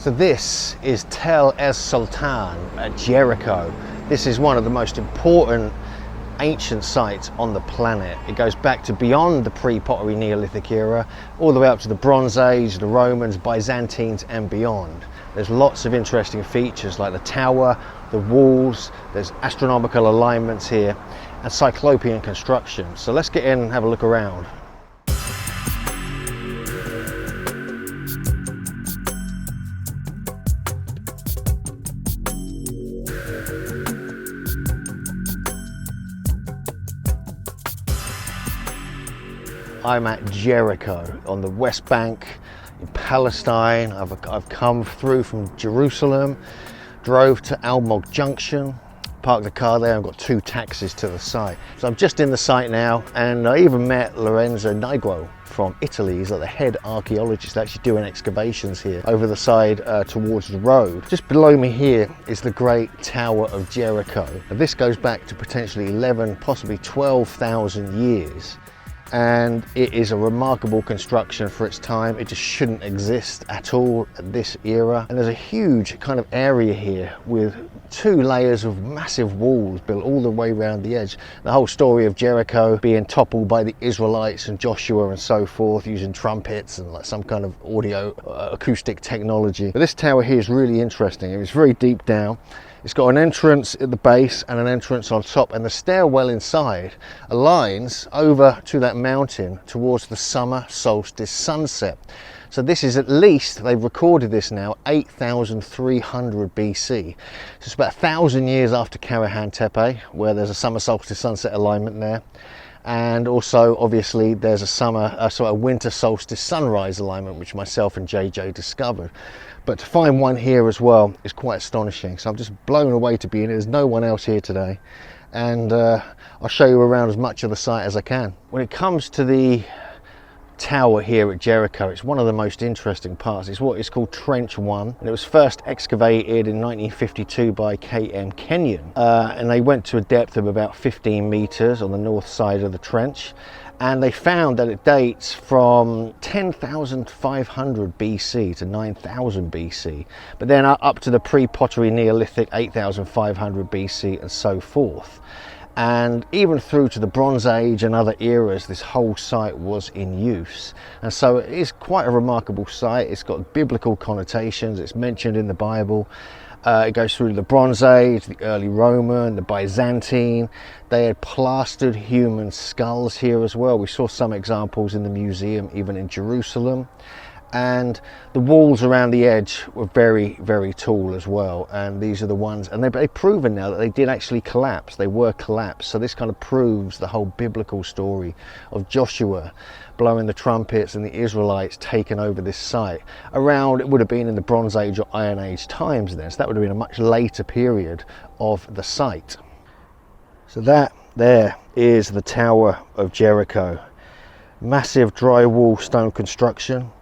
So this is Tel es-Sultan at Jericho. This is one of the most important ancient sites on the planet. It goes back to beyond the Pre Pottery Neolithic era, all the way up to the Bronze Age, the Romans, Byzantines and beyond. There's lots of interesting features like the tower, the walls, there's astronomical alignments here and cyclopean construction. So let's get in and have a look around. I'm at Jericho on the West Bank in Palestine. I've come through from Jerusalem, drove to Almog Junction, parked the car there. I've got 2 taxis to the site. So I'm just in the site now, and I even met Lorenzo Nigro from Italy. He's like the head archaeologist actually doing excavations here over the side towards the road. Just below me here is the Great Tower of Jericho. Now, this goes back to potentially 11, possibly 12,000 years. And it is a remarkable construction for its time. It just shouldn't exist at all at this era. And there's a huge kind of area here with 2 layers of massive walls built all the way around the edge. The whole story of Jericho being toppled by the Israelites and Joshua and so forth, using trumpets and like some kind of audio acoustic technology. But this tower here is really interesting. It's very deep down. It's got an entrance at the base and an entrance on top, and the stairwell inside aligns over to that mountain towards the summer solstice sunset. So this is at least, they've recorded this now, 8,300 BC. So it's about 1,000 years after Karahan Tepe, where there's a summer solstice sunset alignment there. And also, obviously, there's a winter solstice sunrise alignment, which myself and JJ discovered. But to find one here as well is quite astonishing. So I'm just blown away to be in it. There's no one else here today. And I'll show you around as much of the site as I can. When it comes to the tower here at Jericho, it's one of the most interesting parts. It's what is called Trench 1, and it was first excavated in 1952 by KM Kenyon, and they went to a depth of about 15 meters on the north side of the trench, and they found that it dates from 10,500 BC to 9,000 BC, but then up to the Pre Pottery Neolithic 8,500 BC and so forth. And even through to the Bronze Age and other eras, this whole site was in use. And so it is quite a remarkable site. It's got biblical connotations. It's mentioned in the Bible. It goes through the Bronze Age, the early Roman, the Byzantine. They had plastered human skulls here as well. We saw some examples in the museum, even in Jerusalem. And the walls around the edge were very, very tall as well. And these are the ones, and they've proven now that they did actually collapse. They were collapsed. So this kind of proves the whole biblical story of Joshua blowing the trumpets and the Israelites taking over this site. Around, it would have been in the Bronze Age or Iron Age times then. So that would have been a much later period of the site. So that there is the Tower of Jericho. Massive drywall stone construction.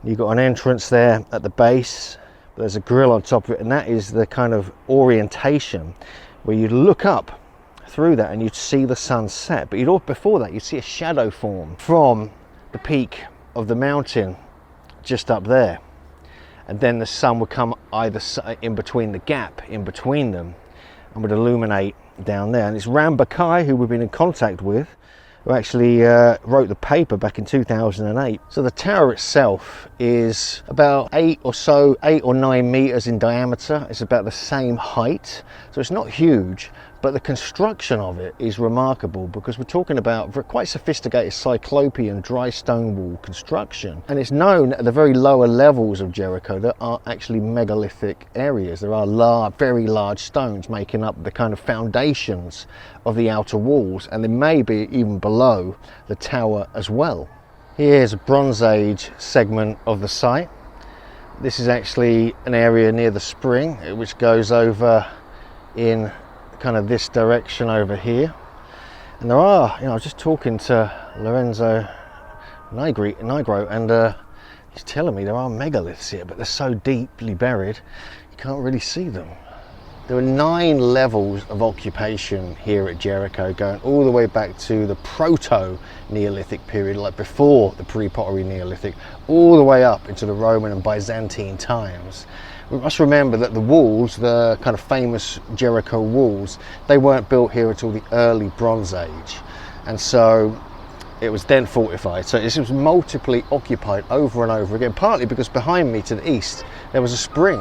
You've got an entrance there at the base, there's a grill on top of it, and that is the kind of orientation where you'd look up through that and you'd see the sun set. But before that, you'd see a shadow form from the peak of the mountain just up there. And then the sun would come either in between the gap, in between them, and would illuminate down there. And it's Ram Bakai, who we've been in contact with, who actually wrote the paper back in 2008. So the tower itself is about 8 or 9 meters in diameter. It's about the same height, so it's not huge, but the construction of it is remarkable because we're talking about quite sophisticated cyclopean dry stone wall construction. And it's known at the very lower levels of Jericho there are actually megalithic areas. There are very large stones making up the kind of foundations of the outer walls, and they may be even below the tower as well. Here's a Bronze Age segment of the site. This is actually an area near the spring which goes over in kind of this direction over here. And there are, I was just talking to Lorenzo Nigro, and he's telling me there are megaliths here, but they're so deeply buried you can't really see them. There were 9 levels of occupation here at Jericho, going all the way back to the proto-Neolithic period, like before the Pre Pottery Neolithic, all the way up into the Roman and Byzantine times. We must remember that the walls, the kind of famous Jericho walls, they weren't built here until the early Bronze Age, and so it was then fortified. So it was multiply occupied over and over again, partly because behind me to the east there was a spring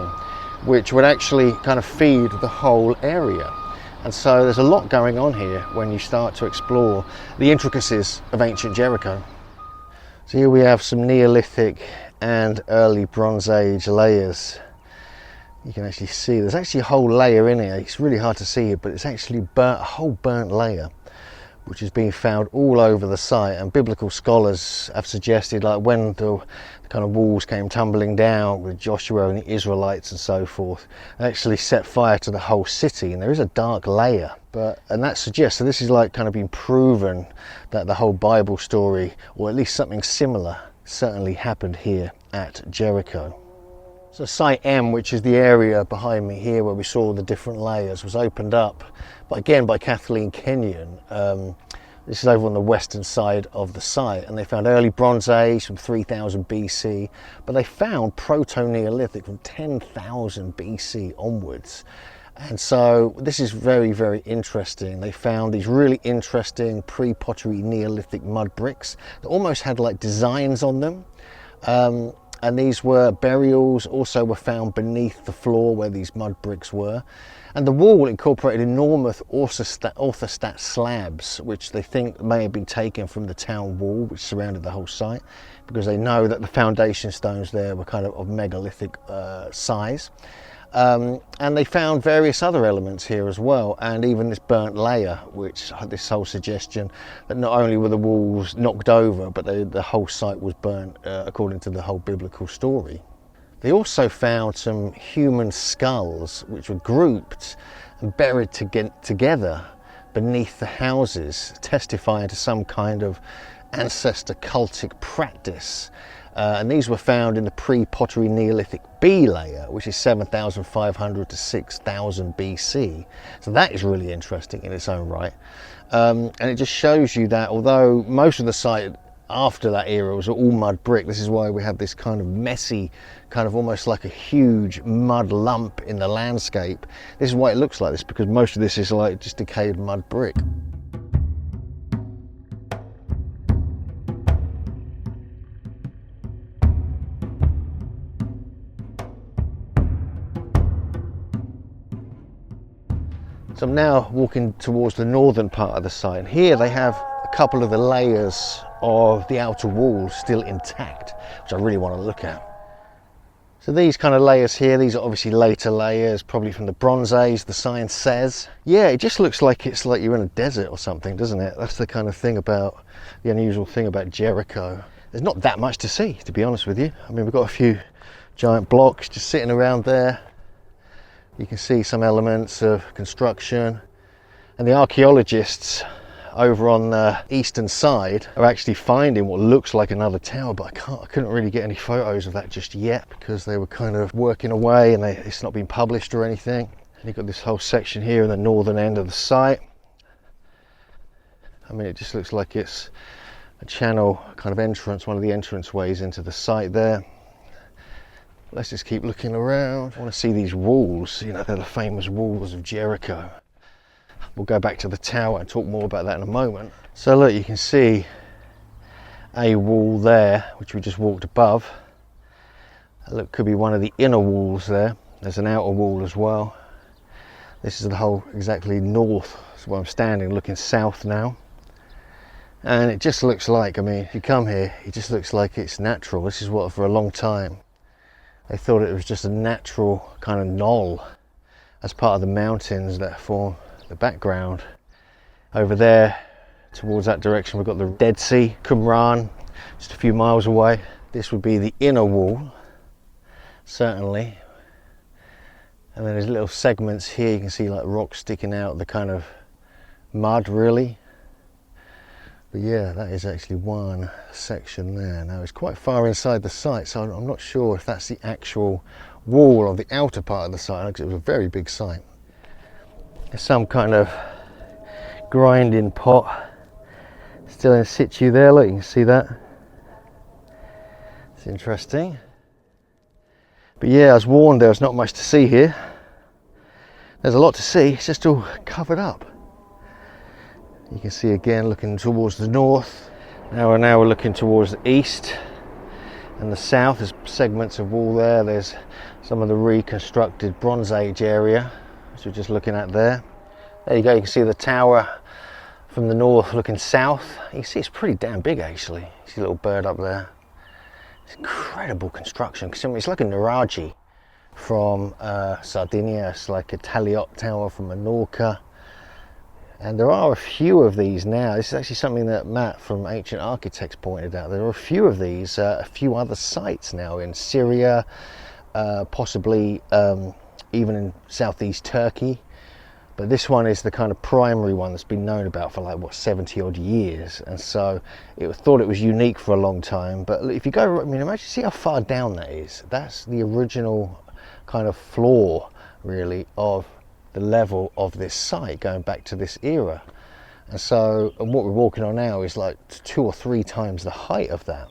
which would actually kind of feed the whole area. And so there's a lot going on here when you start to explore the intricacies of ancient Jericho. So here we have some Neolithic and early Bronze Age layers. You can actually see there's actually a whole layer in here. It's really hard to see it, but it's actually burnt, a whole burnt layer, which is being found all over the site. And biblical scholars have suggested, like when the kind of walls came tumbling down with Joshua and the Israelites and so forth, they actually set fire to the whole city, and there is a dark layer. And that suggests, so this is like kind of been proven that the whole Bible story, or at least something similar, certainly happened here at Jericho. So Site M, which is the area behind me here where we saw the different layers, was opened up, but again by Kathleen Kenyon. This is over on the western side of the site, and they found early Bronze Age from 3000 BC, but they found Proto-Neolithic from 10,000 BC onwards. And so this is very, very interesting. They found these really interesting pre-pottery Neolithic mud bricks that almost had like designs on them. And these were burials also were found beneath the floor where these mud bricks were. And the wall incorporated enormous orthostat slabs, which they think may have been taken from the town wall which surrounded the whole site, because they know that the foundation stones there were kind of megalithic size. And they found various other elements here as well, and even this burnt layer, which had this whole suggestion that not only were the walls knocked over, but the whole site was burnt according to the whole biblical story. They also found some human skulls which were grouped and buried together beneath the houses, testifying to some kind of ancestor cultic practice. And these were found in the pre-pottery Neolithic B layer, which is 7,500 to 6,000 BC. So that is really interesting in its own right. And it just shows you that although most of the site after that era was all mud brick, this is why we have this kind of messy, kind of almost like a huge mud lump in the landscape. This is why it looks like this, because most of this is like just decayed mud brick. So I'm now walking towards the northern part of the site, and here they have a couple of the layers of the outer walls still intact, which I really want to look at. So these kind of layers here, these are obviously later layers, probably from the Bronze Age, the sign says. Yeah, it just looks like it's like you're in a desert or something, doesn't it? That's the kind of thing about, the unusual thing about Jericho. There's not that much to see, to be honest with you. I mean, we've got a few giant blocks just sitting around there. You can see some elements of construction, and the archaeologists over on the eastern side are actually finding what looks like another tower, but I couldn't really get any photos of that just yet because they were kind of working away and it's not been published or anything. And you've got this whole section here in the northern end of the site. I mean, it just looks like it's a channel kind of entrance, one of the entrance ways into the site there. Let's just keep looking around. I want to see these walls, you know, they're the famous walls of Jericho. We'll go back to the tower and talk more about that in a moment. So look, you can see a wall there, which we just walked above. Look, could be one of the inner walls there. There's an outer wall as well. This is the whole exactly north. That's where I'm standing, looking south now. And it just looks like, I mean, if you come here, it just looks like it's natural. This is what, for a long time, they thought it was just a natural kind of knoll as part of the mountains that form the background. Over there, towards that direction, we've got the Dead Sea, Qumran, just a few miles away. This would be the inner wall, certainly. And then there's little segments here, you can see like rocks sticking out, the kind of mud really. But yeah, that is actually one section there. Now it's quite far inside the site, so I'm not sure if that's the actual wall or the outer part of the site, because it was a very big site. There's some kind of grinding pot still in situ there. Look, you can see that. It's interesting. But yeah, I was warned there was not much to see here. There's a lot to see, it's just all covered up. You can see again looking towards the north. Now we're looking towards the east and the south. There's segments of wall there. There's some of the reconstructed Bronze Age area, which we're just looking at there. There you go, you can see the tower from the north looking south. You can see it's pretty damn big actually. You see a little bird up there. It's incredible construction. It's like a Nuraghi from Sardinia. It's like a Taliot tower from Menorca. And there are a few of these now. This is actually something that Matt from Ancient Architects pointed out. There are a few of these, a few other sites now in Syria, possibly even in southeast Turkey. But this one is the kind of primary one that's been known about for like, what, 70 odd years. And so thought it was unique for a long time. But if you go, I mean, imagine, see how far down that is. That's the original kind of floor, really, of the level of this site, going back to this era. And so, and what we're walking on now is like 2 or 3 times the height of that.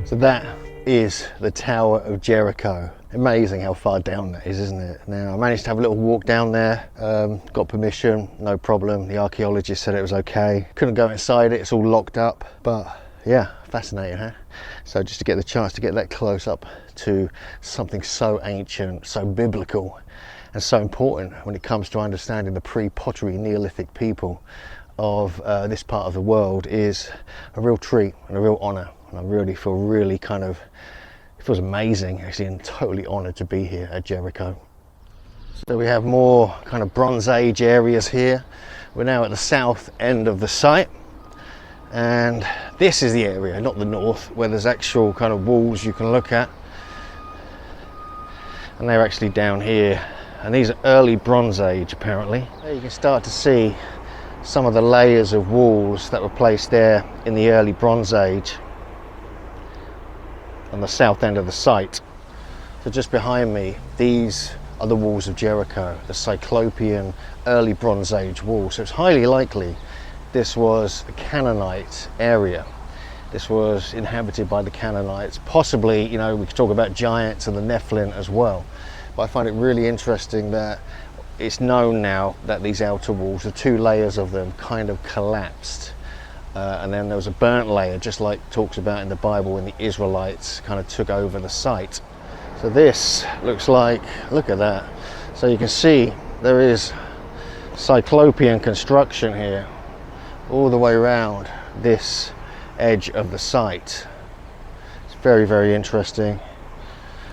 So that is the Tower of Jericho. Amazing how far down that is, isn't it? Now, I managed to have a little walk down there, got permission, no problem. The archaeologist said it was okay. Couldn't go inside it, it's all locked up. But yeah, fascinating, huh? So just to get the chance to get that close up to something so ancient, so biblical, and so important when it comes to understanding the pre-pottery Neolithic people of this part of the world is a real treat and a real honour. And I really feel it feels amazing actually, and totally honoured to be here at Jericho. So we have more kind of Bronze Age areas here. We're now at the south end of the site, and this is the area, not the north, where there's actual kind of walls you can look at, and they're actually down here, and these are early Bronze Age apparently. There you can start to see some of the layers of walls that were placed there in the early Bronze Age on the south end of the site. So just behind me, these are the walls of Jericho, the Cyclopean early Bronze Age walls. So it's highly likely this was a Canaanite area. This was inhabited by the Canaanites. Possibly, you know, we could talk about giants and the Nephilim as well. But I find it really interesting that it's known now that these outer walls, the 2 layers of them, kind of collapsed. And then there was a burnt layer, just like talks about in the Bible when the Israelites kind of took over the site. So this looks like, look at that. So you can see there is Cyclopean construction here all the way around this edge of the site. It's very, very interesting.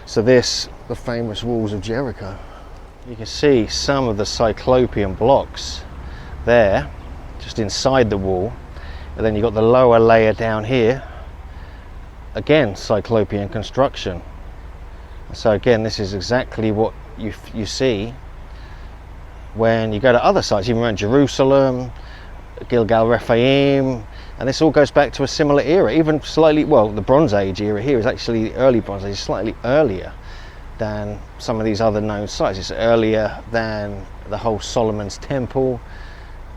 So this, the famous walls of Jericho. You can see some of the Cyclopean blocks there, just inside the wall. And then you've got the lower layer down here, again Cyclopean construction. So again, this is exactly what you see when you go to other sites, even around Jerusalem, Gilgal Rephaim, and this all goes back to a similar era, even slightly, well, the Bronze Age era here is actually the early Bronze Age, slightly earlier than some of these other known sites. It's earlier than the whole Solomon's Temple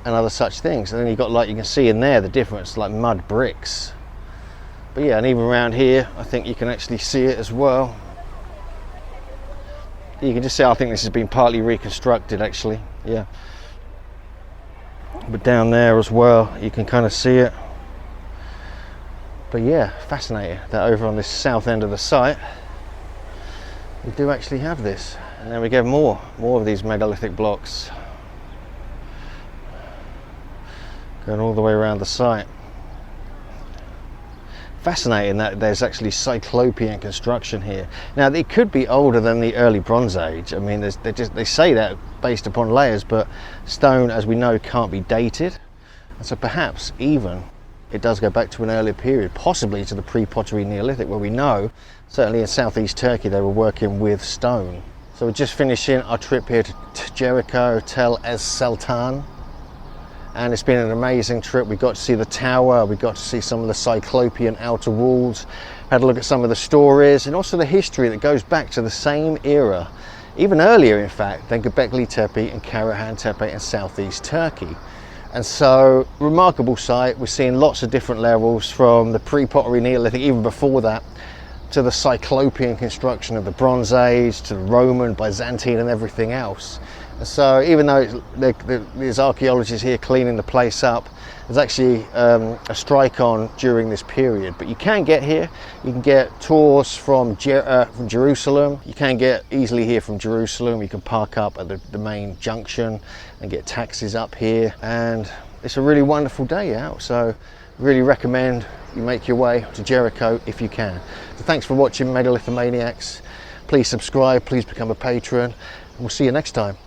and other such things. And then you've got, like you can see in there, the difference, like mud bricks. But yeah, and even around here, I think you can actually see it as well. You can just see, I think this has been partly reconstructed actually, yeah. But down there as well, you can kind of see it. But yeah, fascinating that over on this south end of the site we do actually have this. And then we get more of these megalithic blocks going all the way around the site. Fascinating that there's actually cyclopean construction here. Now it could be older than the early Bronze Age. I mean, they say that based upon layers, but stone, as we know, can't be dated. And so perhaps even it does go back to an earlier period, possibly to the Pre Pottery Neolithic, where we know, certainly in southeast Turkey, they were working with stone. So we're just finishing our trip here to Jericho Hotel es-Sultan. And it's been an amazing trip. We got to see the tower, we got to see some of the cyclopean outer walls, had a look at some of the stories and also the history that goes back to the same era, even earlier in fact, than Göbekli Tepe and Karahan Tepe in southeast Turkey. And so, remarkable site. We're seeing lots of different levels, from the Pre-Pottery Neolithic, even before that, to the cyclopean construction of the Bronze Age, to the Roman, Byzantine and everything else. So even though there's archaeologists here cleaning the place up, there's actually a strike on during this period. But you can get here. You can get tours from Jerusalem. You can get easily here from Jerusalem. You can park up at the main junction and get taxis up here. And it's a really wonderful day out. So really recommend you make your way to Jericho if you can. So thanks for watching, Megalithomaniacs. Please subscribe, please become a patron, and we'll see you next time.